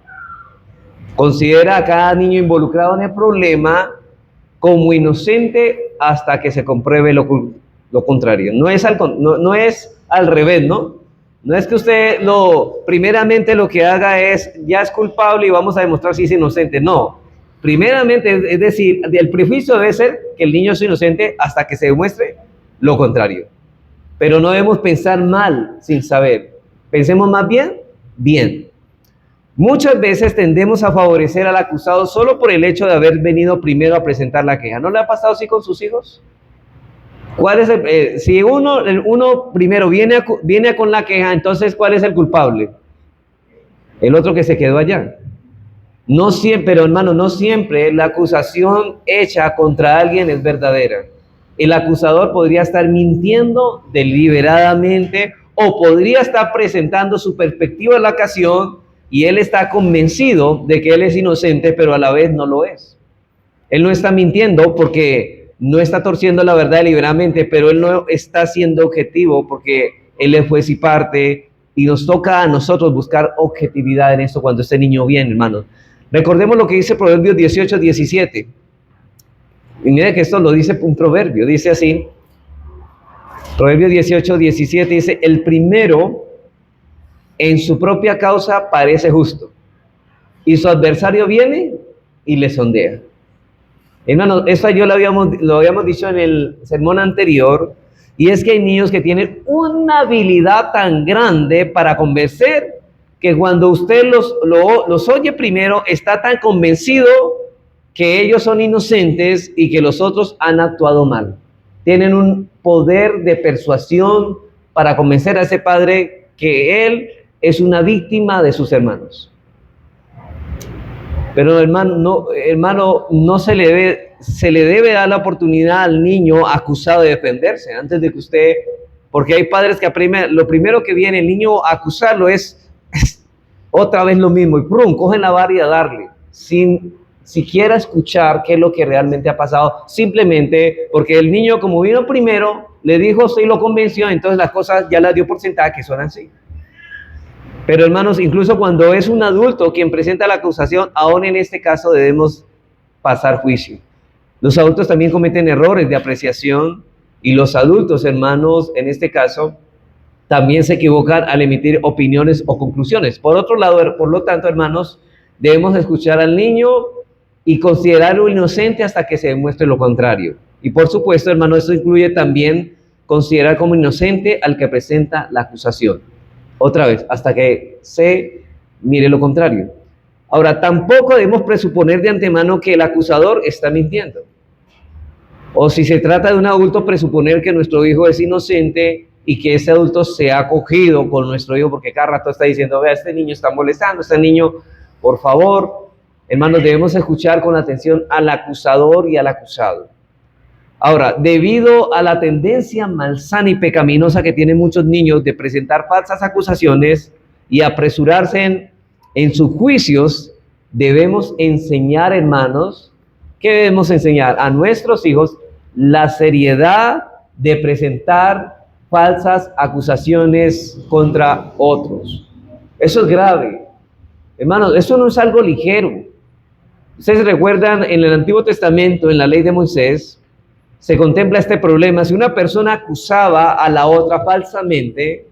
Speaker 1: Considera a cada niño involucrado en el problema como inocente hasta que se compruebe lo contrario. No es al revés, ¿no? No es que usted primeramente lo que haga ya es culpable y vamos a demostrar si es inocente. No. Primeramente, es decir, el prejuicio debe ser que el niño es inocente hasta que se demuestre lo contrario. Pero no debemos pensar mal sin saber. Pensemos más bien. Muchas veces tendemos a favorecer al acusado solo por el hecho de haber venido primero a presentar la queja. ¿No le ha pasado así con sus hijos? Si uno primero viene con la queja, entonces ¿cuál es el culpable? El otro que se quedó allá. No siempre, pero hermano, no siempre la acusación hecha contra alguien es verdadera. El acusador podría estar mintiendo deliberadamente o podría estar presentando su perspectiva de la ocasión y él está convencido de que él es inocente, pero a la vez no lo es. Él no está mintiendo porque no está torciendo la verdad deliberadamente, pero él no está siendo objetivo porque él es juez y parte y nos toca a nosotros buscar objetividad en esto cuando este niño viene, hermanos. Recordemos lo que dice Proverbios 18:17. Y mire que esto lo dice un proverbio, dice así. Proverbios 18:17 dice: el primero en su propia causa parece justo, y su adversario viene y le sondea. Hermanos, esto lo habíamos dicho en el sermón anterior, y es que hay niños que tienen una habilidad tan grande para convencer que cuando usted los oye primero, está tan convencido que ellos son inocentes y que los otros han actuado mal. Tienen un poder de persuasión para convencer a ese padre que él es una víctima de sus hermanos. Pero hermano, no se le debe dar la oportunidad al niño acusado de defenderse antes de que usted, porque hay padres que lo primero que viene el niño a acusarlo es otra vez lo mismo, y ¡prum!, cogen la vara y a darle, sin siquiera escuchar qué es lo que realmente ha pasado, simplemente porque el niño, como vino primero, le dijo sí, lo convenció, entonces las cosas ya las dio por sentadas que son así. Pero hermanos, incluso cuando es un adulto quien presenta la acusación, aún en este caso debemos pasar juicio. Los adultos también cometen errores de apreciación, y los adultos, hermanos, en este caso, también se equivocan al emitir opiniones o conclusiones. Por otro lado, por lo tanto, hermanos, debemos escuchar al niño y considerarlo inocente hasta que se demuestre lo contrario. Y por supuesto, hermanos, eso incluye también considerar como inocente al que presenta la acusación. Otra vez, hasta que se mire lo contrario. Ahora, tampoco debemos presuponer de antemano que el acusador está mintiendo. O si se trata de un adulto, presuponer que nuestro hijo es inocente y que ese adulto se ha acogido con nuestro hijo porque cada rato está diciendo, vea, este niño está molestando, este niño, por favor. Hermanos, debemos escuchar con atención al acusador y al acusado. Ahora, debido a la tendencia malsana y pecaminosa que tienen muchos niños de presentar falsas acusaciones y apresurarse en sus juicios, debemos enseñar, hermanos, ¿qué debemos enseñar? A nuestros hijos la seriedad de presentar falsas acusaciones contra otros. Eso es grave. Hermanos, eso no es algo ligero. Ustedes recuerdan, en el Antiguo Testamento, en la ley de Moisés, se contempla este problema. Si una persona acusaba a la otra falsamente,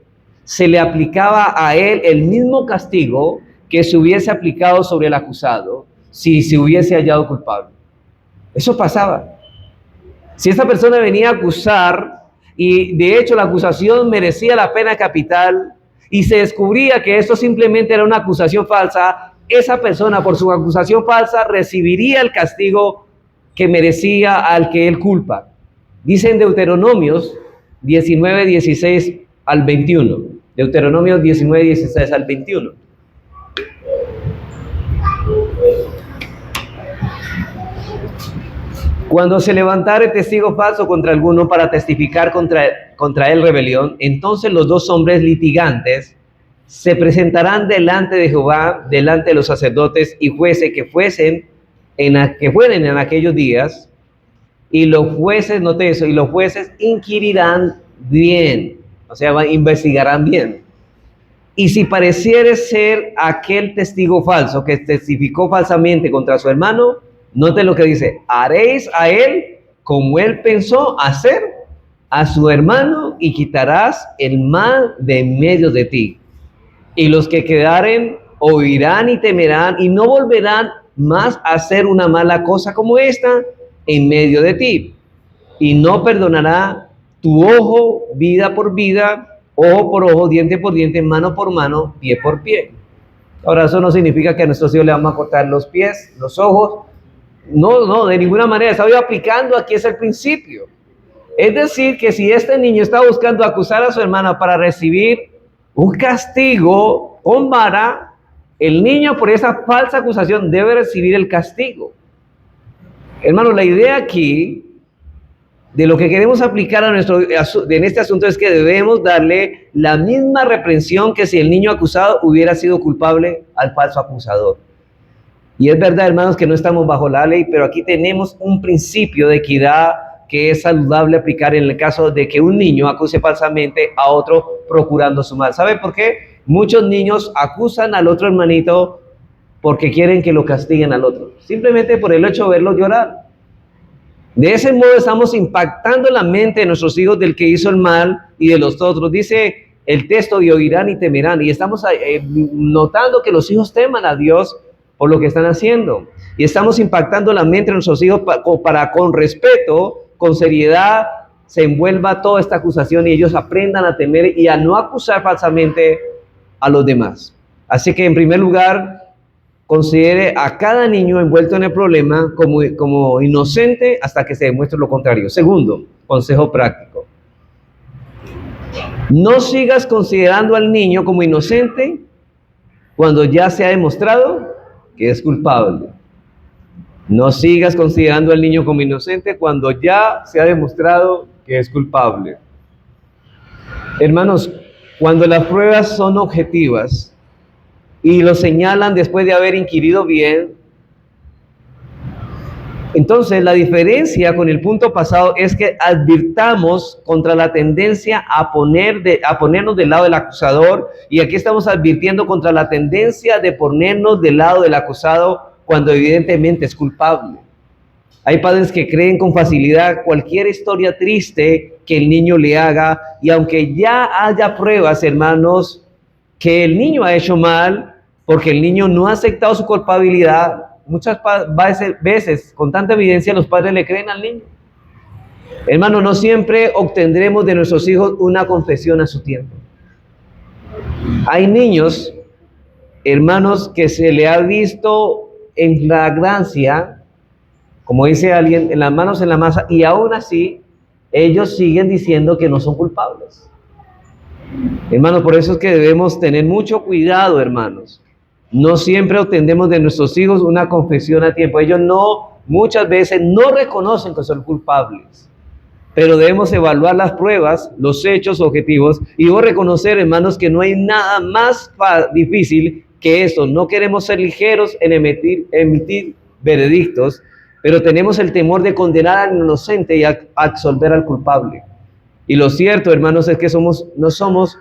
Speaker 1: se le aplicaba a él el mismo castigo que se hubiese aplicado sobre el acusado si se hubiese hallado culpable. Eso pasaba. Si esta persona venía a acusar y de hecho la acusación merecía la pena capital y se descubría que esto simplemente era una acusación falsa, esa persona por su acusación falsa recibiría el castigo que merecía al que él culpa. Dice en Deuteronomios 19, 16 al 21. Deuteronomios 19, 16 al 21. Cuando se levantare testigo falso contra alguno para testificar contra él rebelión, entonces los dos hombres litigantes se presentarán delante de Jehová, delante de los sacerdotes y jueces que fueren en aquellos días, y los jueces, note eso, y los jueces inquirirán bien, o sea, investigarán bien. Y si pareciere ser aquel testigo falso que testificó falsamente contra su hermano, note lo que dice, haréis a él como él pensó hacer a su hermano y quitarás el mal de en medio de ti. Y los que quedaren oirán y temerán y no volverán más a hacer una mala cosa como esta en medio de ti. Y no perdonará tu ojo vida por vida, ojo por ojo, diente por diente, mano por mano, pie por pie. Ahora, eso no significa que a nuestros hijos le vamos a cortar los pies, los ojos. No, de ninguna manera. Estaba aplicando aquí es el principio. Es decir, que si este niño está buscando acusar a su hermana para recibir un castigo con vara, el niño por esa falsa acusación debe recibir el castigo. Hermanos, la idea aquí de lo que queremos aplicar en este asunto es que debemos darle la misma reprensión que si el niño acusado hubiera sido culpable al falso acusador. Y es verdad, hermanos, que no estamos bajo la ley, pero aquí tenemos un principio de equidad que es saludable aplicar en el caso de que un niño acuse falsamente a otro procurando su mal. ¿Sabe por qué? Muchos niños acusan al otro hermanito porque quieren que lo castiguen al otro, simplemente por el hecho de verlo llorar. De ese modo estamos impactando la mente de nuestros hijos del que hizo el mal y de los otros. Dice el texto, y oirán y temerán, y estamos notando que los hijos teman a Dios por lo que están haciendo. Y estamos impactando la mente de nuestros hijos para con respeto, con seriedad, se envuelva toda esta acusación y ellos aprendan a temer y a no acusar falsamente a los demás. Así que en primer lugar, considere a cada niño envuelto en el problema como inocente hasta que se demuestre lo contrario. Segundo, consejo práctico. No sigas considerando al niño como inocente cuando ya se ha demostrado que es culpable. No sigas considerando al niño como inocente cuando ya se ha demostrado que es culpable. Hermanos, cuando las pruebas son objetivas y lo señalan después de haber inquirido bien, entonces la diferencia con el punto pasado es que advirtamos contra la tendencia a ponernos del lado del acusador, y aquí estamos advirtiendo contra la tendencia de ponernos del lado del acusado cuando evidentemente es culpable. Hay padres que creen con facilidad cualquier historia triste que el niño le haga, y aunque ya haya pruebas, hermanos, que el niño ha hecho mal, porque el niño no ha aceptado su culpabilidad, muchas veces, con tanta evidencia, los padres le creen al niño. Hermano, no siempre obtendremos de nuestros hijos una confesión a su tiempo. Hay niños, hermanos, que se le ha visto en flagrancia, como dice alguien, en las manos en la masa, y aún así, ellos siguen diciendo que no son culpables. Hermanos, por eso es que debemos tener mucho cuidado, hermanos. No siempre obtenemos de nuestros hijos una confesión a tiempo. Ellos muchas veces no reconocen que son culpables. Pero debemos evaluar las pruebas, los hechos objetivos, y debo reconocer, hermanos, que no hay nada más difícil que eso. No queremos ser ligeros en emitir veredictos, pero tenemos el temor de condenar al inocente y absolver al culpable. Y lo cierto, hermanos, es que no somos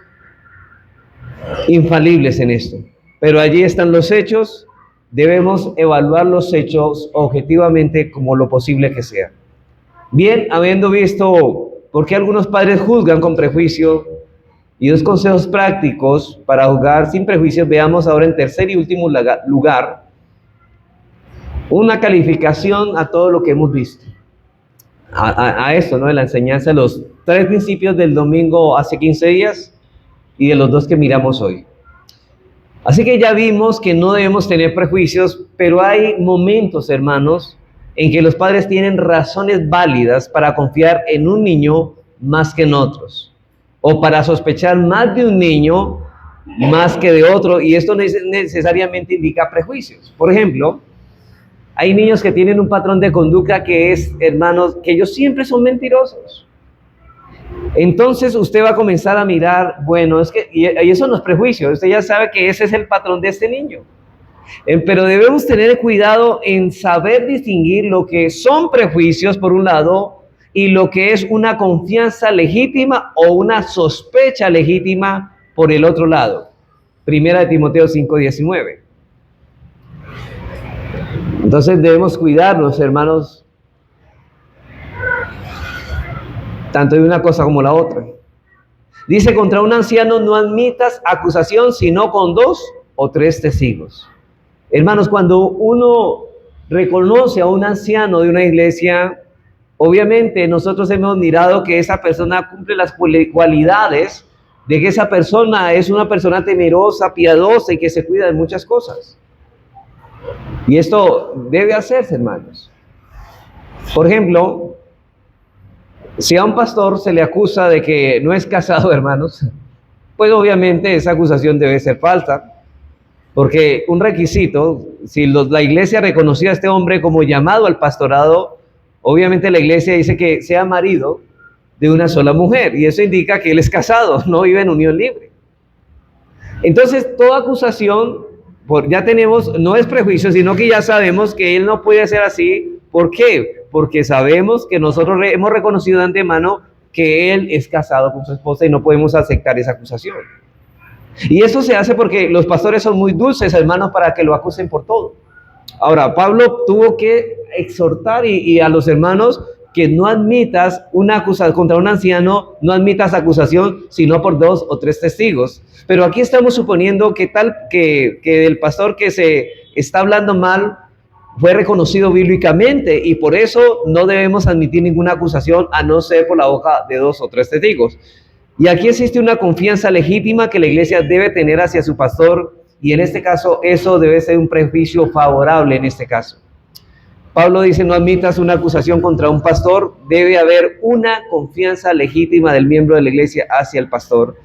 Speaker 1: infalibles en esto. Pero allí están los hechos, debemos evaluar los hechos objetivamente como lo posible que sea. Bien, habiendo visto por qué algunos padres juzgan con prejuicio y dos consejos prácticos para juzgar sin prejuicios, veamos ahora en tercer y último lugar una calificación a todo lo que hemos visto. A esto, ¿no? De la enseñanza de los 3 principios del domingo hace 15 días y de los 2 que miramos hoy. Así que ya vimos que no debemos tener prejuicios, pero hay momentos, hermanos, en que los padres tienen razones válidas para confiar en un niño más que en otros, o para sospechar más de un niño más que de otro, y esto no necesariamente indica prejuicios. Por ejemplo, hay niños que tienen un patrón de conducta que es, hermanos, que ellos siempre son mentirosos. Entonces usted va a comenzar a mirar, bueno, es que, y eso no es prejuicio, usted ya sabe que ese es el patrón de este niño. Pero debemos tener cuidado en saber distinguir lo que son prejuicios por un lado y lo que es una confianza legítima o una sospecha legítima por el otro lado. Primera de Timoteo 5:19. Entonces debemos cuidarnos, hermanos, tanto de una cosa como la otra. Dice, contra un anciano no admitas acusación, sino con 2 o 3 testigos. Hermanos, cuando uno reconoce a un anciano de una iglesia, obviamente nosotros hemos mirado que esa persona cumple las cualidades de que esa persona es una persona temerosa, piadosa y que se cuida de muchas cosas. Y esto debe hacerse, hermanos. Por ejemplo, si a un pastor se le acusa de que no es casado, hermanos, pues obviamente esa acusación debe ser falsa, porque un requisito, si la iglesia reconocía a este hombre como llamado al pastorado, obviamente la iglesia dice que sea marido de una sola mujer, y eso indica que él es casado, no vive en unión libre. Entonces, toda acusación, ya tenemos, no es prejuicio, sino que ya sabemos que él no puede ser así. ¿Por qué? Porque sabemos que nosotros hemos reconocido de antemano que él es casado con su esposa y no podemos aceptar esa acusación. Y eso se hace porque los pastores son muy dulces, hermanos, para que lo acusen por todo. Ahora, Pablo tuvo que exhortar y a los hermanos que no admitas una acusación contra un anciano, no admitas acusación, sino por 2 o 3 testigos. Pero aquí estamos suponiendo que el pastor que se está hablando mal fue reconocido bíblicamente y por eso no debemos admitir ninguna acusación a no ser por la boca de 2 o 3 testigos. Y aquí existe una confianza legítima que la iglesia debe tener hacia su pastor y en este caso eso debe ser un prejuicio favorable en este caso. Pablo dice, no admitas una acusación contra un pastor, debe haber una confianza legítima del miembro de la iglesia hacia el pastor.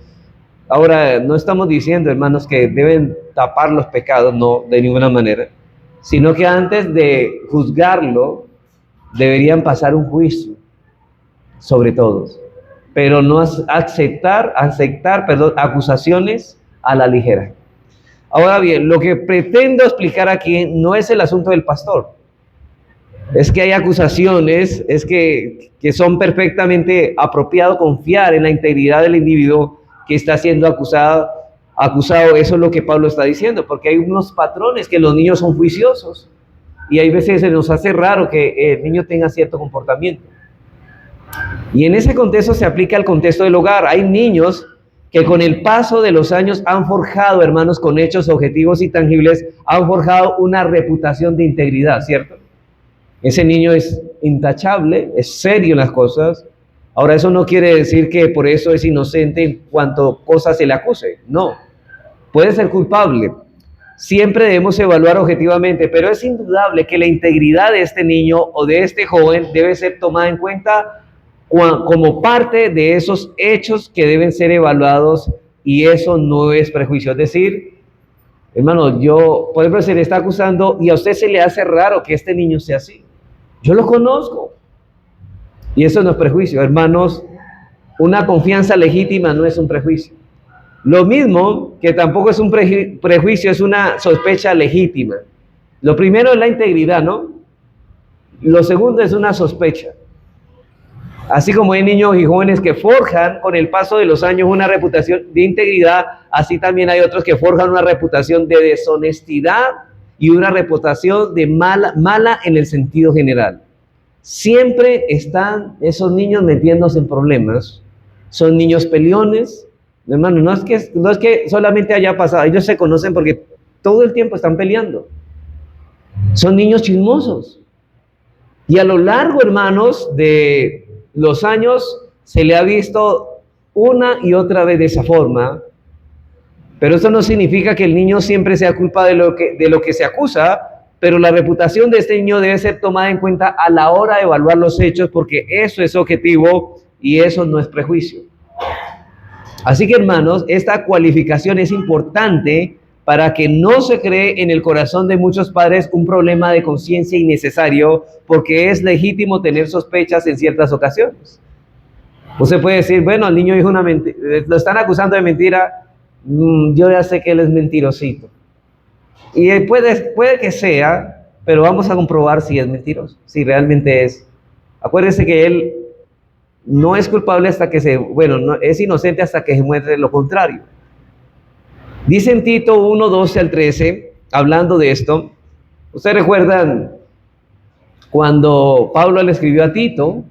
Speaker 1: Ahora, no estamos diciendo, hermanos, que deben tapar los pecados, no, de ninguna manera, sino que antes de juzgarlo, deberían pasar un juicio sobre todos, pero no aceptar acusaciones a la ligera. Ahora bien, lo que pretendo explicar aquí no es el asunto del pastor, es que hay acusaciones, es que son perfectamente apropiado confiar en la integridad del individuo que está siendo acusado. Eso es lo que Pablo está diciendo, porque hay unos patrones que los niños son juiciosos y hay veces se nos hace raro que el niño tenga cierto comportamiento. Y en ese contexto se aplica el contexto del hogar. Hay niños que con el paso de los años han forjado, hermanos, con hechos objetivos y tangibles, han forjado una reputación de integridad, ¿cierto? Ese niño es intachable, es serio en las cosas. Ahora, eso no quiere decir que por eso es inocente en cuanto cosas se le acuse. No, puede ser culpable. Siempre debemos evaluar objetivamente, pero es indudable que la integridad de este niño o de este joven debe ser tomada en cuenta como parte de esos hechos que deben ser evaluados y eso no es prejuicio. Es decir, hermano, por ejemplo, se le está acusando y a usted se le hace raro que este niño sea así. Yo lo conozco. Y eso no es prejuicio, hermanos. Una confianza legítima no es un prejuicio. Lo mismo que tampoco es un prejuicio, es una sospecha legítima. Lo primero es la integridad, ¿no? Lo segundo es una sospecha. Así como hay niños y jóvenes que forjan con el paso de los años una reputación de integridad, así también hay otros que forjan una reputación de deshonestidad y una reputación de mala en el sentido general. Siempre están esos niños metiéndose en problemas. Son niños peleones. Hermano, no es que solamente haya pasado, ellos se conocen porque todo el tiempo están peleando. Son niños chismosos. Y a lo largo, hermanos, de los años se le ha visto una y otra vez de esa forma, pero eso no significa que el niño siempre sea culpa de lo que se acusa, pero la reputación de este niño debe ser tomada en cuenta a la hora de evaluar los hechos, porque eso es objetivo y eso no es prejuicio. Así que, hermanos, esta cualificación es importante para que no se cree en el corazón de muchos padres un problema de conciencia innecesario, porque es legítimo tener sospechas en ciertas ocasiones. Usted puede decir, bueno, el niño dijo una mentira, lo están acusando de mentira, yo ya sé que él es mentirosito. Y puede que sea, pero vamos a comprobar si es mentiroso, si realmente es. Acuérdese que él no es culpable no es inocente hasta que se muestre lo contrario. Dice en Tito 1, 12 al 13, hablando de esto, ustedes recuerdan cuando Pablo le escribió a Tito,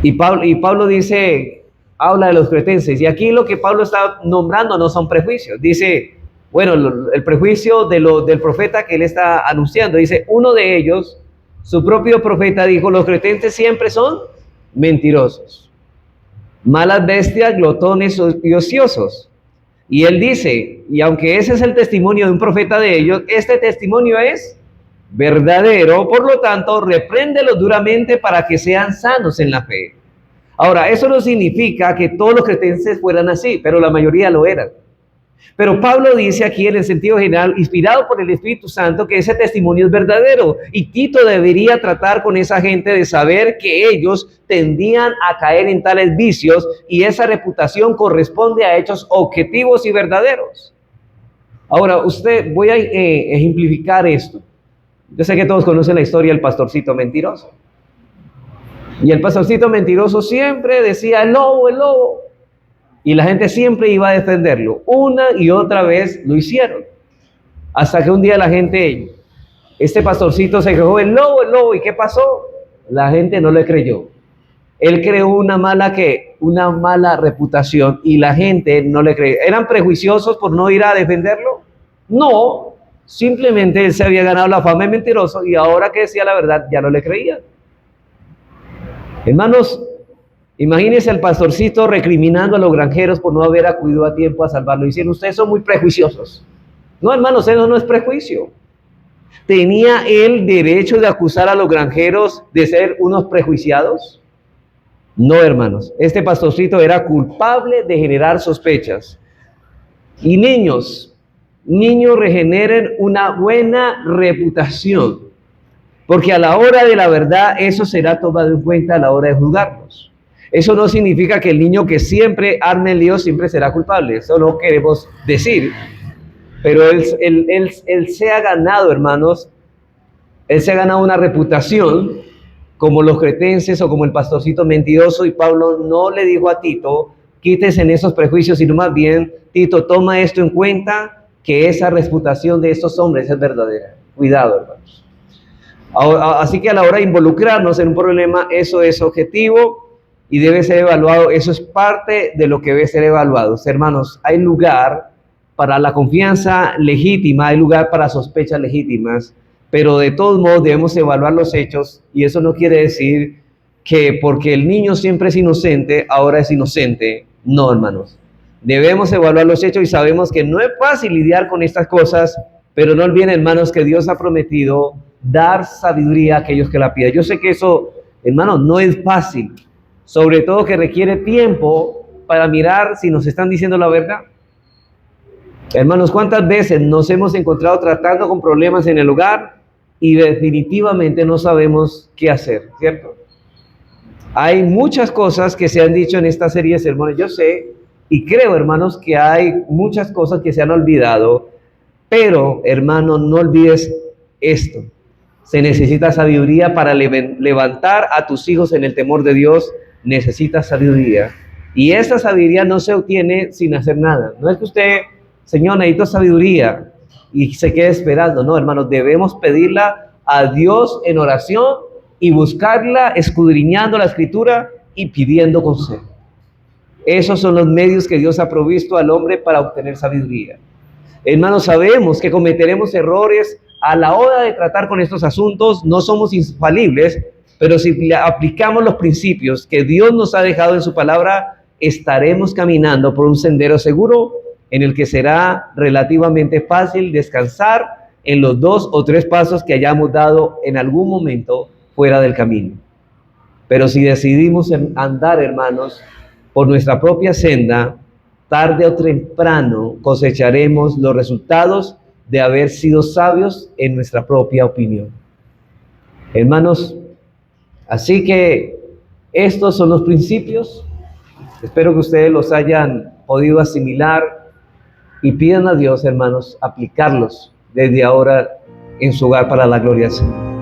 Speaker 1: y Pablo dice, habla de los cretenses, y aquí lo que Pablo está nombrando no son prejuicios, dice, bueno, el prejuicio del profeta que él está anunciando, dice, uno de ellos, su propio profeta dijo, los cretenses siempre son mentirosos, malas bestias, glotones y ociosos. Y él dice, y aunque ese es el testimonio de un profeta de ellos, este testimonio es verdadero, por lo tanto, repréndelos duramente para que sean sanos en la fe. Ahora, eso no significa que todos los cretenses fueran así, pero la mayoría lo eran. Pero Pablo dice aquí en el sentido general, inspirado por el Espíritu Santo, que ese testimonio es verdadero. Y Tito debería tratar con esa gente de saber que ellos tendían a caer en tales vicios y esa reputación corresponde a hechos objetivos y verdaderos. Ahora, voy a ejemplificar esto. Yo sé que todos conocen la historia del pastorcito mentiroso. Y el pastorcito mentiroso siempre decía, el lobo, el lobo. Y la gente siempre iba a defenderlo. Una y otra vez lo hicieron. Hasta que un día este pastorcito se quejó, el lobo. ¿Y qué pasó? La gente no le creyó. Él creó una mala reputación y la gente no le creyó. ¿Eran prejuiciosos por no ir a defenderlo? No. Simplemente él se había ganado la fama de mentiroso y ahora que decía la verdad ya no le creían. Hermanos, imagínense al pastorcito recriminando a los granjeros por no haber acudido a tiempo a salvarlo, diciendo, ustedes son muy prejuiciosos. No, hermanos, eso no es prejuicio. ¿Tenía él derecho de acusar a los granjeros de ser unos prejuiciados? No, hermanos. Este pastorcito era culpable de generar sospechas. Y niños regeneren una buena reputación, porque a la hora de la verdad eso será tomado en cuenta a la hora de juzgarlos. Eso no significa que el niño que siempre arme el lío siempre será culpable, eso no queremos decir, pero él se ha ganado, hermanos, él se ha ganado una reputación como los cretenses o como el pastorcito mentiroso, y Pablo no le dijo a Tito, quítese en esos prejuicios, sino más bien, Tito, toma esto en cuenta, que esa reputación de estos hombres es verdadera. Cuidado, hermanos. Así que a la hora de involucrarnos en un problema, eso es objetivo y debe ser evaluado. Eso es parte de lo que debe ser evaluado. Hermanos, hay lugar para la confianza legítima, hay lugar para sospechas legítimas, pero de todos modos debemos evaluar los hechos, y eso no quiere decir que porque el niño siempre es inocente, ahora es inocente. No, hermanos. Debemos evaluar los hechos y sabemos que no es fácil lidiar con estas cosas, pero no olviden, hermanos, que Dios ha prometido dar sabiduría a aquellos que la piden. Yo sé que eso, hermanos, no es fácil, sobre todo que requiere tiempo para mirar si nos están diciendo la verdad. Hermanos, ¿cuántas veces nos hemos encontrado tratando con problemas en el hogar y definitivamente no sabemos qué hacer, ¿cierto? Hay muchas cosas que se han dicho en esta serie de sermones, yo sé y creo, hermanos, que hay muchas cosas que se han olvidado, pero, hermano, no olvides esto. Se necesita sabiduría para levantar a tus hijos en el temor de Dios. Necesitas sabiduría. Y esa sabiduría no se obtiene sin hacer nada. No es que usted, Señor, necesito sabiduría y se quede esperando. No, hermanos, debemos pedirla a Dios en oración y buscarla escudriñando la Escritura y pidiendo consejo. Esos son los medios que Dios ha provisto al hombre para obtener sabiduría. Hermanos, sabemos que cometeremos errores a la hora de tratar con estos asuntos. No somos infalibles, pero si aplicamos los principios que Dios nos ha dejado en su palabra, estaremos caminando por un sendero seguro en el que será relativamente fácil descansar en los 2 o 3 pasos que hayamos dado en algún momento fuera del camino. Pero si decidimos andar, hermanos, por nuestra propia senda, tarde o temprano cosecharemos los resultados de haber sido sabios en nuestra propia opinión. Hermanos, así que estos son los principios. Espero que ustedes los hayan podido asimilar y pidan a Dios, hermanos, aplicarlos desde ahora en su hogar para la gloria del Señor.